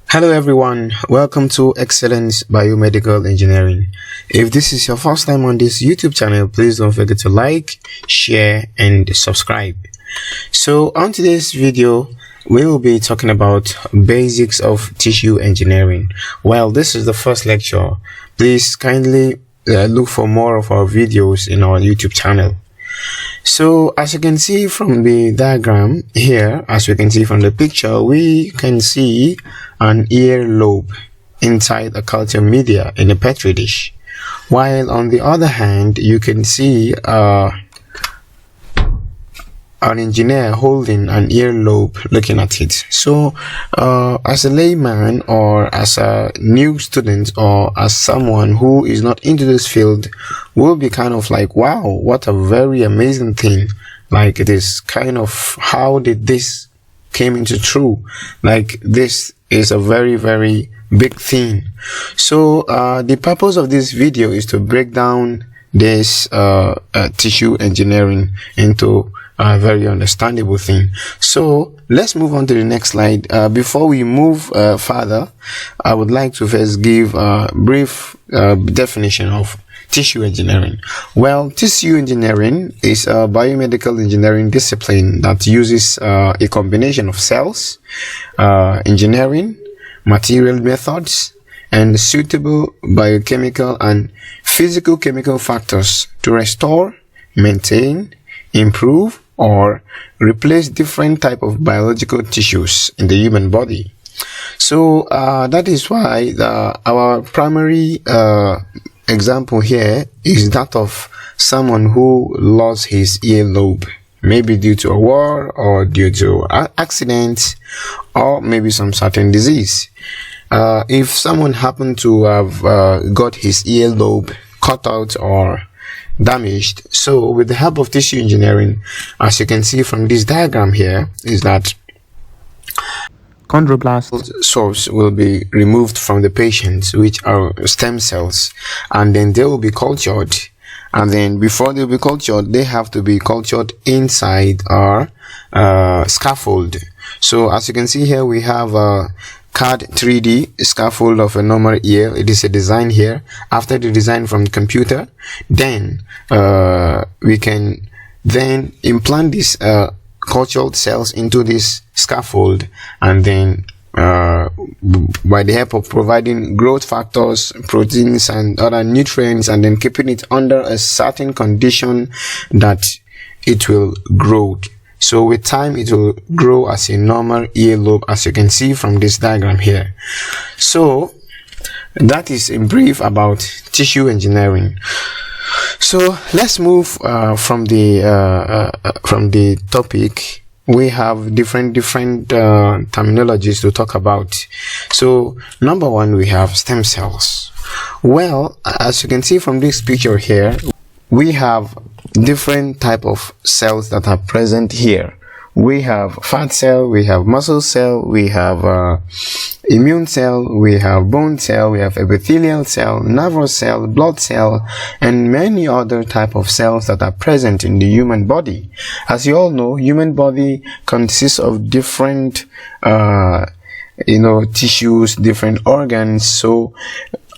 Hello everyone, welcome to Excellence Biomedical Engineering. If this is your first time on this YouTube channel, please don't forget to like, share and subscribe. So on today's video, we will be talking about basics of tissue engineering. Well, this is the first lecture. Please kindly look for more of our videos in our YouTube channel. So as you can see from the diagram here, as we can see from the picture, we can see an earlobe inside a culture media in a petri dish, while on the other hand you can see an engineer holding an earlobe looking at it. So as a layman or as a new student or as someone who is not into this field will be kind of like, wow, what a very amazing thing. Like, it is kind of, how did this came into true? Like, this is a very big thing. So the purpose of this video is to break down this tissue engineering into a very understandable thing. So let's move on to the next slide. Before we move further, I would like to first give a brief definition of tissue engineering. Well, tissue engineering is a biomedical engineering discipline that uses a combination of cells, engineering, material methods, and suitable biochemical and physical chemical factors to restore, maintain, improve, or replace different type of biological tissues in the human body. So that is why our primary example here is that of someone who lost his earlobe, maybe due to a war or due to accident or maybe some certain disease. If someone happened to have got his earlobe cut out or damaged, so with the help of tissue engineering, as you can see from this diagram here, is that chondroblast source will be removed from the patient, which are stem cells, and then they will be cultured, and then before they'll be cultured, they have to be cultured inside our scaffold. So as you can see here, we have a CAD 3D scaffold of a normal ear. It is a design here. After the design from the computer, then we can then implant these cultured cells into this scaffold, and then by the help of providing growth factors, proteins and other nutrients, and then keeping it under a certain condition that it will grow. So with time it will grow as a normal earlobe, as you can see from this diagram here. So that is in brief about tissue engineering. So let's move from the topic. We have different terminologies to talk about. So number one, we have stem cells. Well, as you can see from this picture here, we have different type of cells that are present here. We have fat cell, we have muscle cell, we have immune cell, we have bone cell, we have epithelial cell, nervous cell, blood cell, and many other type of cells that are present in the human body. As you all know, human body consists of different tissues, different organs. So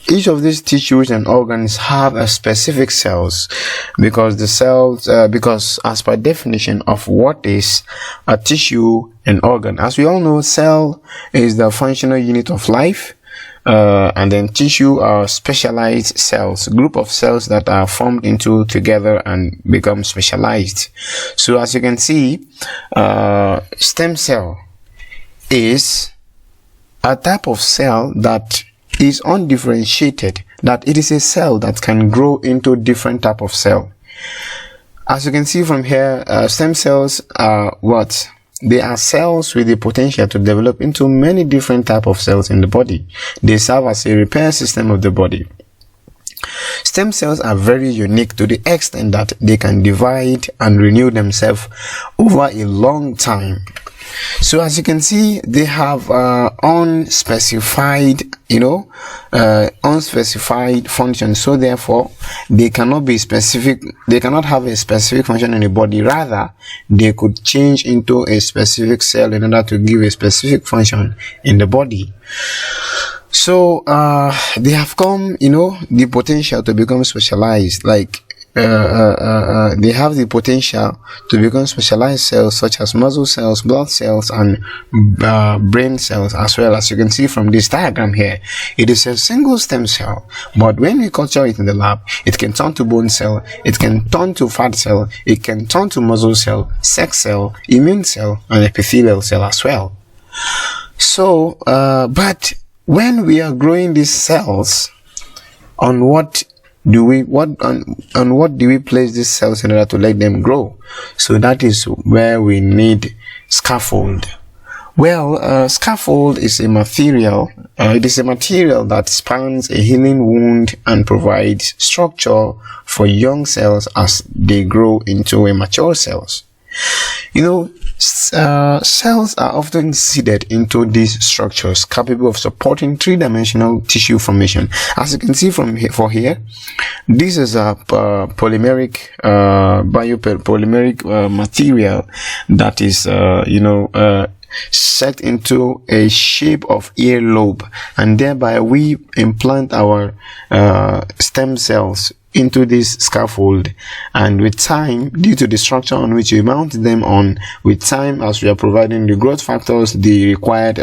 each of these tissues and organs have a specific cells, because the cells, because as per definition of what is a tissue and organ, as we all know, cell is the functional unit of life, and then tissue are specialized cells, group of cells that are formed into together and become specialized. So as you can see, stem cell is a type of cell that is undifferentiated, that it is a cell that can grow into different type of cell. As you can see from here, stem cells are what? They are cells with the potential to develop into many different type of cells in the body. They serve as a repair system of the body. Stem cells are very unique to the extent that they can divide and renew themselves over a long time. So as you can see, they have unspecified function. So therefore, they cannot be specific. They cannot have a specific function in the body. Rather, they could change into a specific cell in order to give a specific function in the body. So they have come, the potential to become specialized, like they have the potential to become specialized cells such as muscle cells, blood cells, and brain cells as well. As you can see from this diagram here, it is a single stem cell, but when we culture it in the lab, it can turn to bone cell, it can turn to fat cell, it can turn to muscle cell, sex cell, immune cell, and epithelial cell as well. So but when we are growing these cells, on what do we place these cells in order to let them grow? So that is where we need scaffold. Well, scaffold is a material. It is a material that spans a healing wound and provides structure for young cells as they grow into a mature cells. Cells are often seeded into these structures capable of supporting three-dimensional tissue formation. As you can see from here, this is a polymeric biopolymeric material that is set into a shape of earlobe, and thereby we implant our stem cells into this scaffold. And with time, due to the structure on which we mount them on, with time, as we are providing the growth factors, the required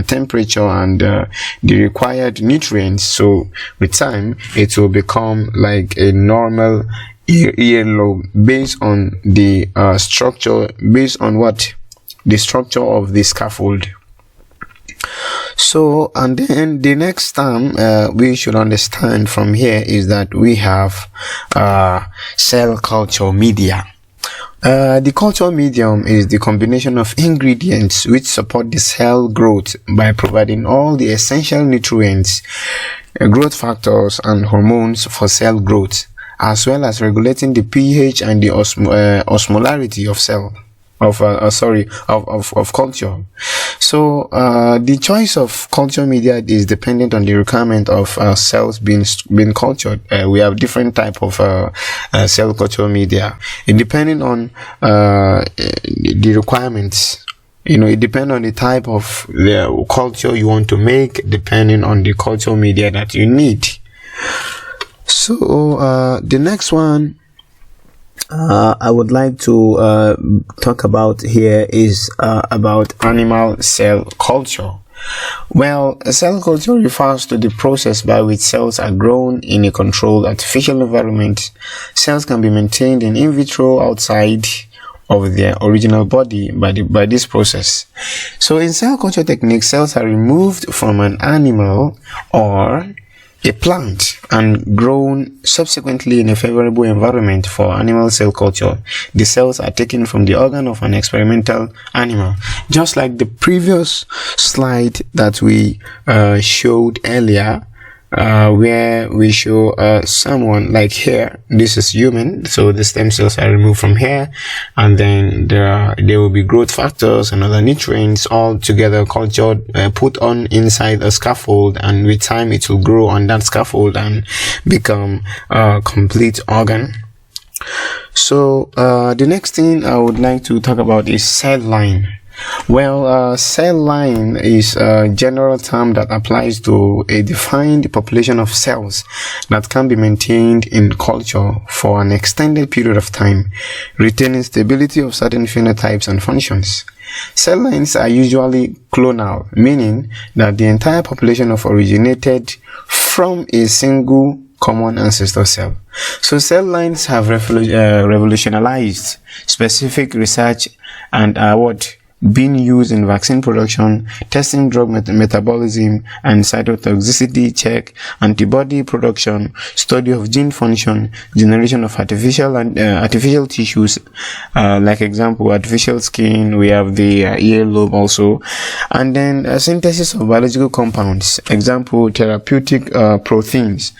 temperature, and the required nutrients, so with time it will become like a normal earlobe based on the structure, based on what the structure of the scaffold. So, and then the next term we should understand from here is that we have cell culture media. The culture medium is the combination of ingredients which support the cell growth by providing all the essential nutrients, growth factors, and hormones for cell growth, as well as regulating the pH and the osmolarity of cell. Of culture. So the choice of culture media is dependent on the requirement of cells being cultured. We have different type of cell culture media, and depending on the requirements. It depends on the type of the culture you want to make, depending on the culture media that you need. So the next one I would like to talk about here is about animal cell culture. Well, cell culture refers to the process by which cells are grown in a controlled artificial environment. Cells can be maintained in vitro outside of their original body by this process. So in cell culture technique, cells are removed from an animal or a plant and grown subsequently in a favorable environment for animal cell culture. The cells are taken from the organ of an experimental animal, just like the previous slide that we showed earlier, where we show someone like here. This is human, so the stem cells are removed from here, and then there will be growth factors and other nutrients all together cultured, put on inside a scaffold, and with time it will grow on that scaffold and become a complete organ. So the next thing I would like to talk about is cell line. Well, cell line is a general term that applies to a defined population of cells that can be maintained in culture for an extended period of time, retaining stability of certain phenotypes and functions. Cell lines are usually clonal, meaning that the entire population originated from a single common ancestor cell. So cell lines have revolutionized specific research and being used in vaccine production, testing drug metabolism and cytotoxicity check, antibody production, study of gene function, generation of artificial tissues, like example artificial skin. We have the earlobe also, and then synthesis of biological compounds, example therapeutic proteins,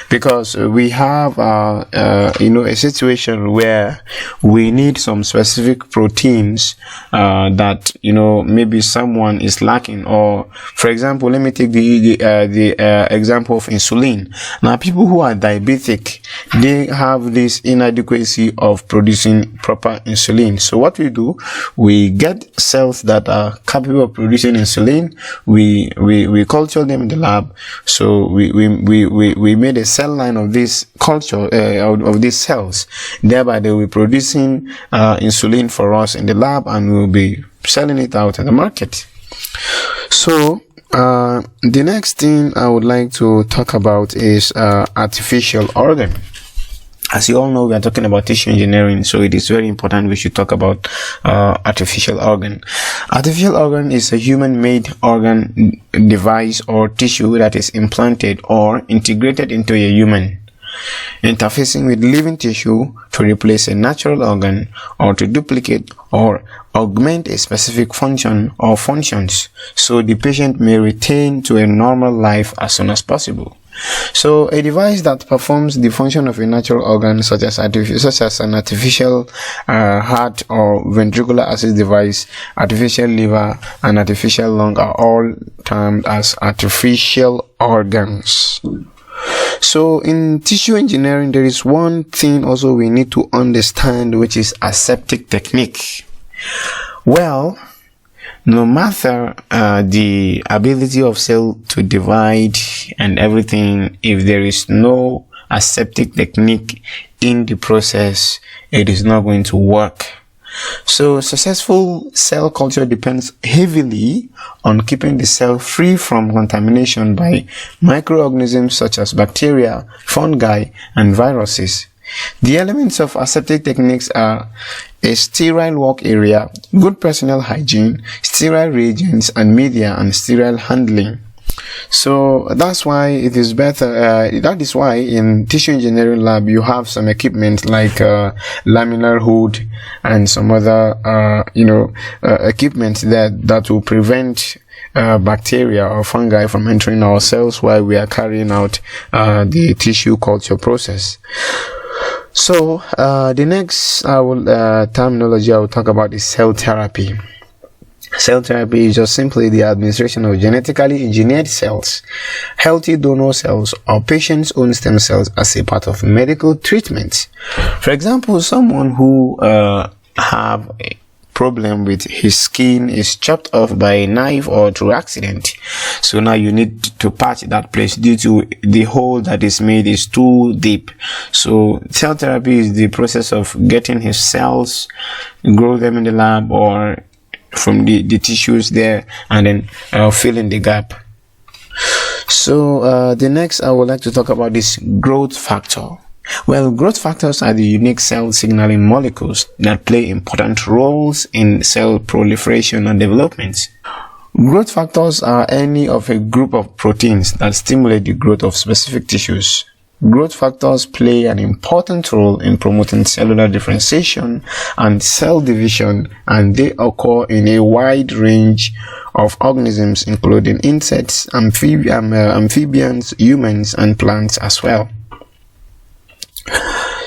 because we have a situation where we need some specific proteins that that, you know, maybe someone is lacking. Or for example, let me take the example of insulin. Now, people who are diabetic, they have this inadequacy of producing proper insulin. So what we do, we get cells that are capable of producing insulin. We culture them in the lab. So we made a cell line of this culture of these cells. Thereby they will be producing insulin for us in the lab, and we'll be selling it out in the market. So the next thing I would like to talk about is artificial organ. As you all know, we are talking about tissue engineering, so it is very important we should talk about artificial organ. Artificial organ is a human-made organ, device, or tissue that is implanted or integrated into a human, interfacing with living tissue to replace a natural organ or to duplicate or augment a specific function or functions, so the patient may return to a normal life as soon as possible. So a device that performs the function of a natural organ, such as an artificial heart or ventricular assist device, artificial liver, and artificial lung, are all termed as artificial organs. So in tissue engineering, there is one thing also we need to understand, which is aseptic technique. Well, no matter the ability of cell to divide and everything, if there is no aseptic technique in the process, it is not going to work. So successful cell culture depends heavily on keeping the cell free from contamination by microorganisms such as bacteria, fungi, and viruses. The elements of aseptic techniques are a sterile work area, good personal hygiene, sterile reagents and media, and sterile handling. So that's why it is better. That is why in tissue engineering lab you have some equipment like laminar hood and some other equipment that will prevent bacteria or fungi from entering our cells while we are carrying out the tissue culture process. So the next terminology I will talk about is cell therapy. Cell therapy is just simply the administration of genetically engineered cells, healthy donor cells, or patients' own stem cells as a part of medical treatment. For example, someone who have a problem with his skin is chopped off by a knife or through accident. So now you need to patch that place due to the hole that is made is too deep. So cell therapy is the process of getting his cells, grow them in the lab or from the tissues there, and then filling the gap. So the next I would like to talk about is growth factor. Well, growth factors are the unique cell signaling molecules that play important roles in cell proliferation and development. Growth factors are any of a group of proteins that stimulate the growth of specific tissues. Growth factors play an important role in promoting cellular differentiation and cell division, and they occur in a wide range of organisms, including insects, amphibians, humans, and plants as well.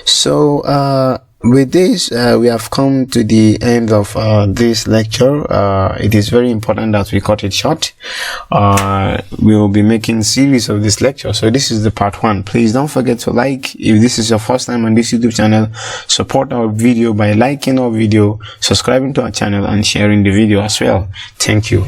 So with this we have come to the end of this lecture. It is very important that we cut it short. We will be making series of this lecture, so this is the part 1. Please don't forget to like. If this is your first time on this YouTube channel, support our video by liking our video, subscribing to our channel, and sharing the video as well. Thank you.